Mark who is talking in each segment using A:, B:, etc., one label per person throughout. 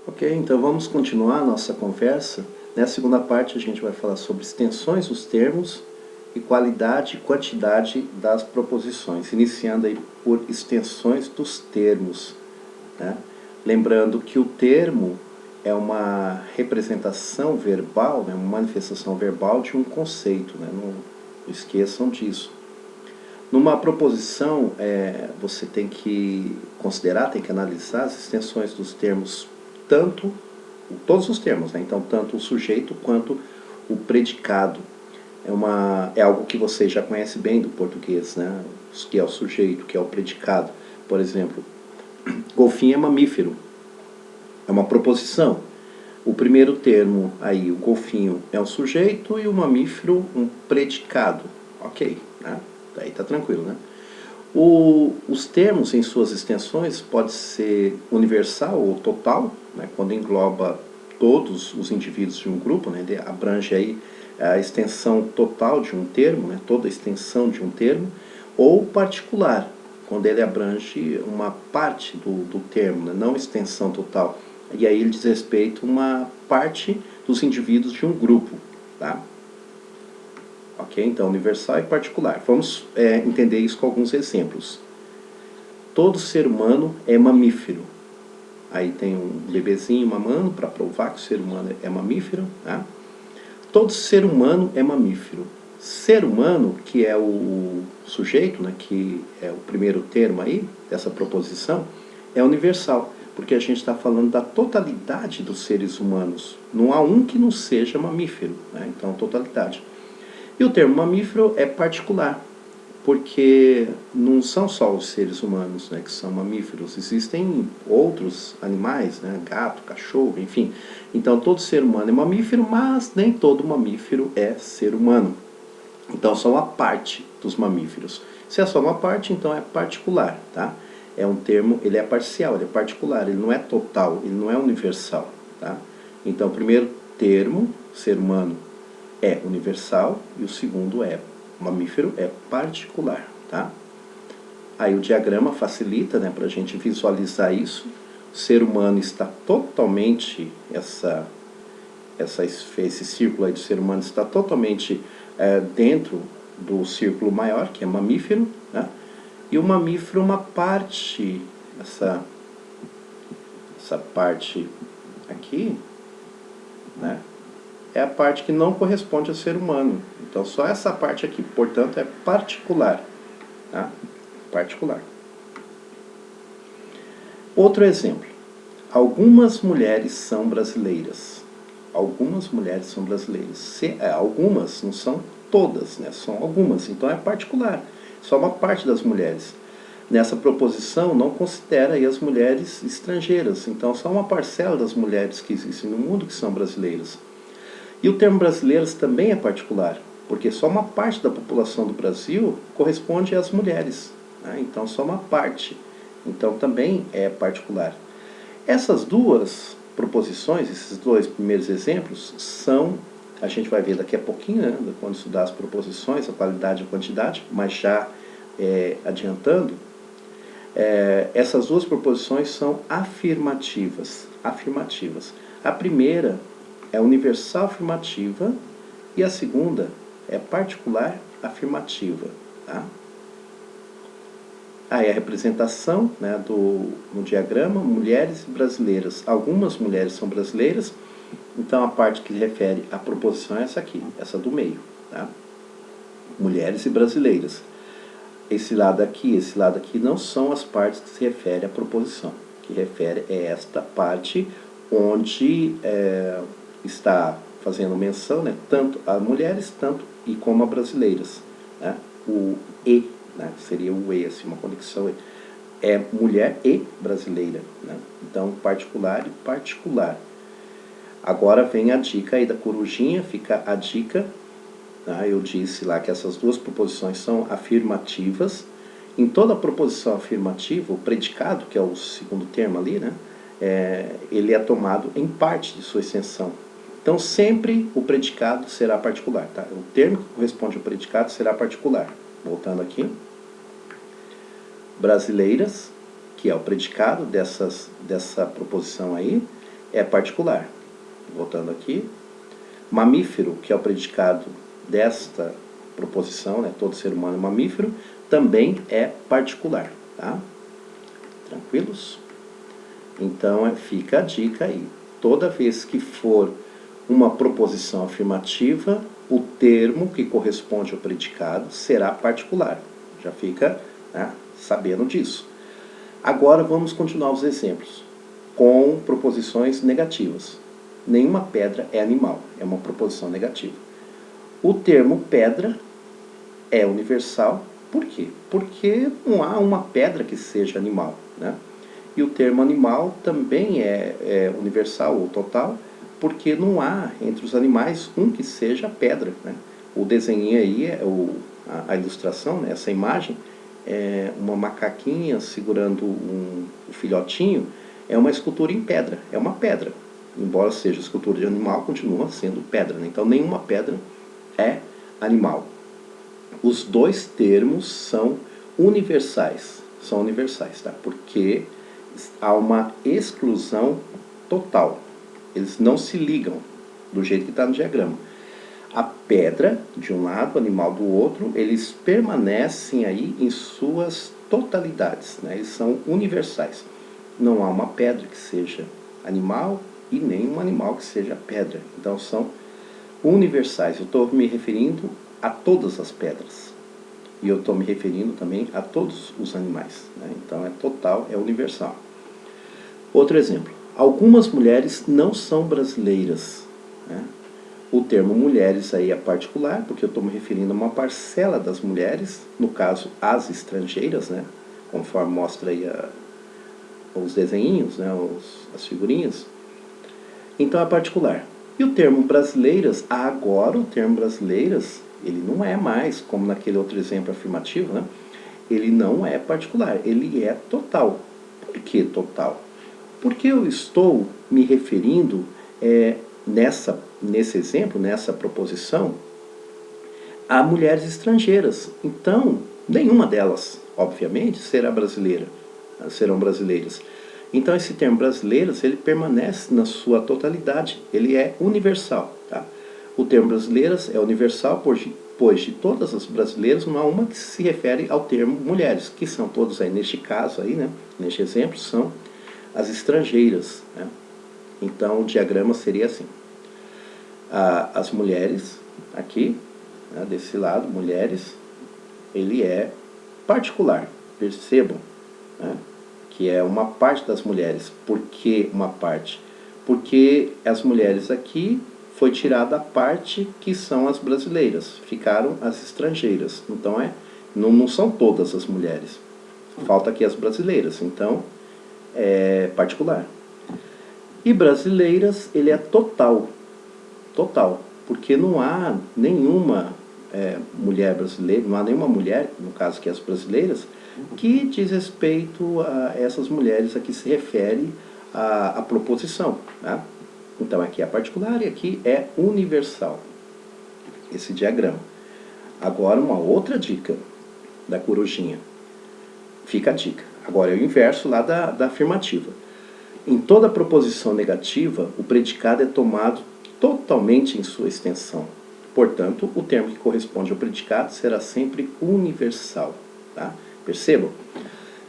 A: Ok, então vamos continuar a nossa conversa. Nessa segunda parte a gente vai falar sobre extensões dos termos e qualidade e quantidade das proposições, iniciando aí por extensões dos termos, né? Lembrando que o termo é uma representação verbal, né, uma manifestação verbal de um conceito, né? Não esqueçam disso. Numa proposição, você tem que considerar, tem que analisar as extensões dos termos, todos os termos, né? Então, tanto o sujeito quanto o predicado. É algo que você já conhece bem do português, né? Que é o sujeito, que é o predicado. Por exemplo, golfinho é mamífero, é uma proposição. O primeiro termo aí, o golfinho, é um sujeito e o mamífero um predicado. Ok, né? Daí tá tranquilo, né? Os termos em suas extensões pode ser universal ou total, né? Quando engloba todos os indivíduos de um grupo, né? Ele abrange aí a extensão total de um termo, né? Toda a extensão de um termo, ou particular, quando ele abrange uma parte do termo, né? Não extensão total. E aí ele diz respeito a uma parte dos indivíduos de um grupo, tá? Ok? Então, universal e particular. Vamos entender isso com alguns exemplos. Todo ser humano é mamífero. Aí tem um bebezinho mamando para provar que o ser humano é mamífero. Tá? Todo ser humano é mamífero. Ser humano, que é o sujeito, né, que é o primeiro termo aí, dessa proposição, é universal, porque a gente está falando da totalidade dos seres humanos. Não há um que não seja mamífero, né? Então, totalidade. E o termo mamífero é particular, porque não são só os seres humanos, né, que são mamíferos, existem outros animais, né, gato, cachorro, enfim. Então todo ser humano é mamífero, mas nem todo mamífero é ser humano. Então só uma parte dos mamíferos. Se é só uma parte, então é particular, tá? É um termo, ele é parcial, ele é particular, ele não é total, ele não é universal, tá? Então o primeiro termo, ser humano, é universal e o segundo mamífero é particular, tá? Aí o diagrama facilita, né, para a gente visualizar isso. O ser humano está totalmente, esse círculo aí do ser humano está totalmente dentro do círculo maior, que é mamífero, né? E o mamífero é uma parte, essa parte aqui, né, é a parte que não corresponde ao ser humano. Então, só essa parte aqui, portanto, é particular. Tá? Particular. Outro exemplo. Algumas mulheres são brasileiras. Algumas mulheres são brasileiras. Algumas, não são todas, né? São algumas. Então, é particular. Só uma parte das mulheres. Nessa proposição, não considera aí as mulheres estrangeiras. Então, só uma parcela das mulheres que existem no mundo que são brasileiras. E o termo brasileiras também é particular, porque só uma parte da população do Brasil corresponde às mulheres, né? Então só uma parte. Então também é particular. Essas duas proposições, esses dois primeiros exemplos, a gente vai ver daqui a pouquinho, né, quando estudar as proposições, a qualidade e a quantidade, mas já adiantando, essas duas proposições são afirmativas. Afirmativas. A primeira é universal afirmativa e a segunda é particular afirmativa. Tá? Aí a representação, né, no diagrama, mulheres brasileiras. Algumas mulheres são brasileiras, então a parte que refere à proposição é essa aqui, essa do meio. Tá? Mulheres e brasileiras. Esse lado aqui não são as partes que se refere à proposição. O que refere é esta parte onde está fazendo menção, né, tanto a mulheres tanto e como a brasileiras. Né? O e, né, seria o e, assim, uma conexão e. É mulher e brasileira. Né? Então, particular e particular. Agora vem a dica aí da corujinha, fica a dica. Eu disse lá que essas duas proposições são afirmativas. Em toda proposição afirmativa, o predicado, que é o segundo termo ali, né, ele é tomado em parte de sua extensão. Então, sempre o predicado será particular. Tá? O termo que corresponde ao predicado será particular. Voltando aqui. Brasileiras, que é o predicado dessa proposição aí, é particular. Voltando aqui, mamífero, que é o predicado desta proposição, né, todo ser humano é mamífero, também é particular, tá? Tranquilos? Então fica a dica aí. Toda vez que for uma proposição afirmativa, o termo que corresponde ao predicado será particular. Já fica, né, sabendo disso. Agora vamos continuar os exemplos com proposições negativas. Nenhuma pedra é animal, é uma proposição negativa. O termo pedra é universal, por quê? Porque não há uma pedra que seja animal, né? E o termo animal também é universal ou total, porque não há entre os animais um que seja pedra, né? O desenho aí, a ilustração, né, essa imagem, é uma macaquinha segurando um filhotinho, é uma escultura em pedra, é uma pedra. Embora seja escultura de animal, continua sendo pedra, né? Então nenhuma pedra é animal. Os dois termos são universais, tá? Porque há uma exclusão total. Eles não se ligam do jeito que está no diagrama. A pedra de um lado, o animal do outro, eles permanecem aí em suas totalidades, né? Eles são universais. Não há uma pedra que seja animal e nem um animal que seja pedra. Então são universais. Eu estou me referindo a todas as pedras. E eu estou me referindo também a todos os animais, né? Então é total, é universal. Outro exemplo. Algumas mulheres não são brasileiras, né? O termo mulheres aí é particular, porque eu estou me referindo a uma parcela das mulheres, no caso as estrangeiras, né? Conforme mostra aí os desenhinhos, né? As figurinhas. Então é particular. E o termo brasileiras, agora o termo brasileiras, ele não é mais, como naquele outro exemplo afirmativo, né? Ele não é particular, ele é total. Por que total? Porque eu estou me referindo nesse exemplo, nessa proposição, a mulheres estrangeiras. Então, nenhuma delas, obviamente, serão brasileiras. Então, esse termo brasileiras, ele permanece na sua totalidade, ele é universal, tá? O termo brasileiras é universal, pois de todas as brasileiras, não há uma que se refere ao termo mulheres, que são todos aí, neste caso aí, né, neste exemplo, são as estrangeiras, né? Então, o diagrama seria assim. As mulheres, aqui, né, desse lado, mulheres, ele é particular, percebam, né, que é uma parte das mulheres. Por que uma parte? Porque as mulheres aqui foi tirada a parte que são as brasileiras, ficaram as estrangeiras. Então, não são todas as mulheres. Falta aqui as brasileiras, então é particular. E brasileiras, ele é total, porque não há nenhuma mulher brasileira, não há nenhuma mulher, no caso que as brasileiras, que diz respeito a essas mulheres a que se refere a proposição, tá? Então aqui é particular e aqui é universal, esse diagrama. Agora uma outra dica da corujinha, fica a dica. Agora é o inverso lá da afirmativa. Em toda proposição negativa, o predicado é tomado totalmente em sua extensão. Portanto, o termo que corresponde ao predicado será sempre universal, tá? Percebam?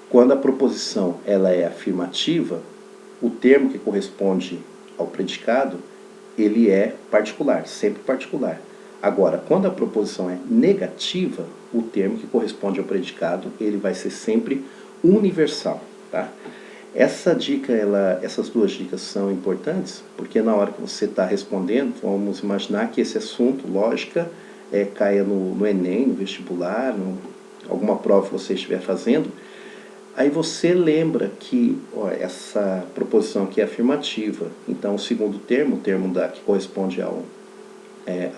A: Quando a proposição ela é afirmativa, o termo que corresponde ao predicado, ele é particular, sempre particular. Agora, quando a proposição é negativa, o termo que corresponde ao predicado, ele vai ser sempre universal, tá? Essas duas dicas são importantes, porque na hora que você está respondendo, vamos imaginar que esse assunto, lógica, caia no Enem, no vestibular, alguma prova que você estiver fazendo, aí você lembra que essa proposição aqui é afirmativa, então o segundo termo, o termo que corresponde ao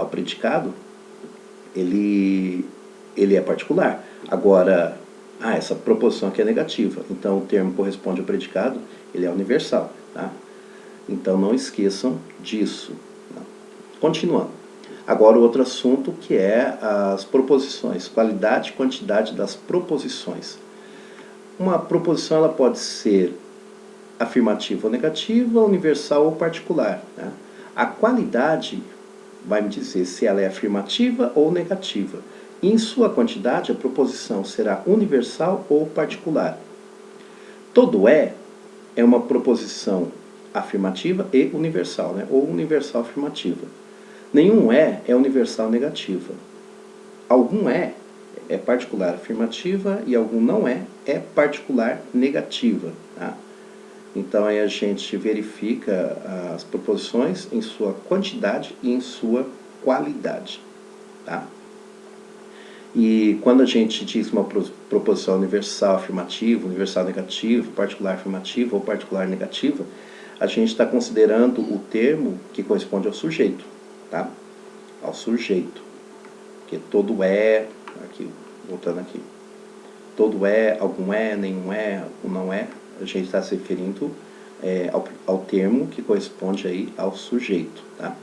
A: predicado, ele é particular. Agora, essa proposição aqui é negativa, então o termo corresponde ao predicado, ele é universal, tá? Então não esqueçam disso. Continuando. Agora o outro assunto que é as proposições, qualidade e quantidade das proposições. Uma proposição ela pode ser afirmativa ou negativa, universal ou particular, né? A qualidade vai me dizer se ela é afirmativa ou negativa. Em sua quantidade, a proposição será universal ou particular. Todo é uma proposição afirmativa e universal, né? Ou universal afirmativa. Nenhum é universal negativa. Algum é particular afirmativa e algum não é particular negativa. Tá? Então aí a gente verifica as proposições em sua quantidade e em sua qualidade. Tá? E quando a gente diz uma proposição universal afirmativa, universal negativa, particular afirmativa ou particular negativa, a gente está considerando o termo que corresponde ao sujeito, tá? Ao sujeito. Porque todo é, aqui, voltando aqui, todo é, algum é, nenhum é, algum não é, a gente está se referindo ao termo que corresponde aí ao sujeito, tá?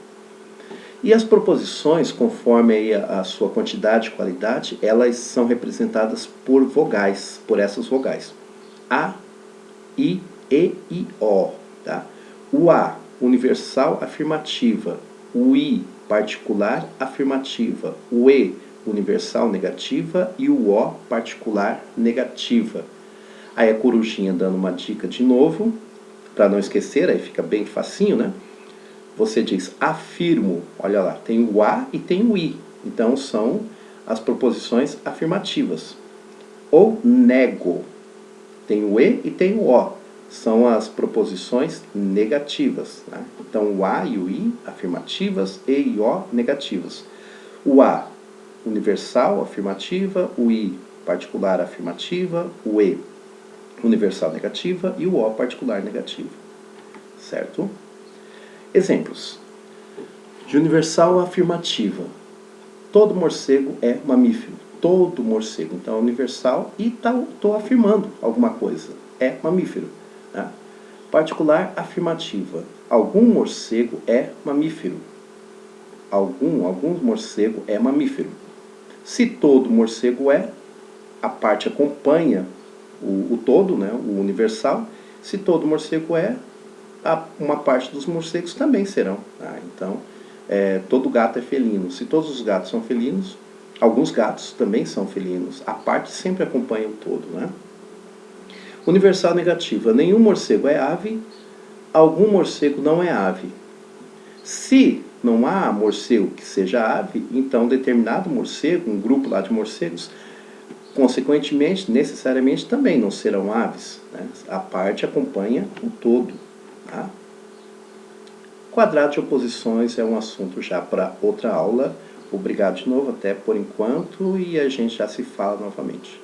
A: E as proposições, conforme aí a sua quantidade e qualidade, elas são representadas por vogais, por essas vogais. A, I, E, I, O. Tá? O A, universal afirmativa. O I, particular afirmativa. O E, universal negativa. E o O, particular negativa. Aí a corujinha dando uma dica de novo, para não esquecer, aí fica bem facinho, né? Você diz afirmo, olha lá, tem o A e tem o I. Então são as proposições afirmativas. Ou nego, tem o E e tem o O. São as proposições negativas. Tá? Então o A e o I, afirmativas, E e O, negativas. O A, universal, afirmativa. O I, particular, afirmativa. O E, universal, negativa. E o O, particular, negativa. Certo? Exemplos. De universal afirmativa. Todo morcego é mamífero. Todo morcego. Então é universal e estou afirmando alguma coisa. É mamífero. Né? Particular afirmativa. Algum morcego é mamífero. Algum morcego é mamífero. Se todo morcego é, a parte acompanha o todo, né? O universal. Se todo morcego é, uma parte dos morcegos também serão. Tá? Então, todo gato é felino. Se todos os gatos são felinos, alguns gatos também são felinos. A parte sempre acompanha o todo. Né? Universal negativa. Nenhum morcego é ave, algum morcego não é ave. Se não há morcego que seja ave, então determinado morcego, um grupo lá de morcegos, consequentemente, necessariamente também não serão aves. Né? A parte acompanha o todo. Tá? Quadrado de oposições é um assunto já para outra aula. Obrigado de novo, até por enquanto, e a gente já se fala novamente.